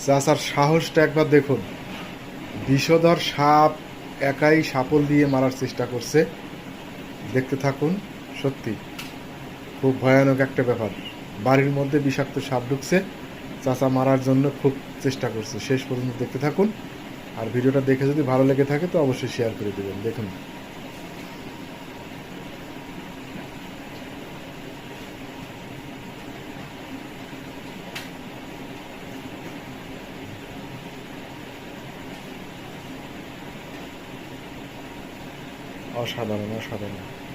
চাচার সাহসটা একবার দেখুন। বিষধর সাপ একাই সাপল দিয়ে মারার চেষ্টা করছে। দেখতে থাকুন। সত্যি খুব ভয়ানক একটা ব্যাপার। বাড়ির মধ্যে বিষাক্ত সাপ ঢুকছে, চাচা মারার জন্য খুব চেষ্টা করছে। শেষ পর্যন্ত দেখতে থাকুন। আর ভিডিওটা দেখে যদি ভালো লেগে থাকে তো অবশ্যই শেয়ার করে দেবেন। দেখুন। অসাধারণ, অসাধারণ।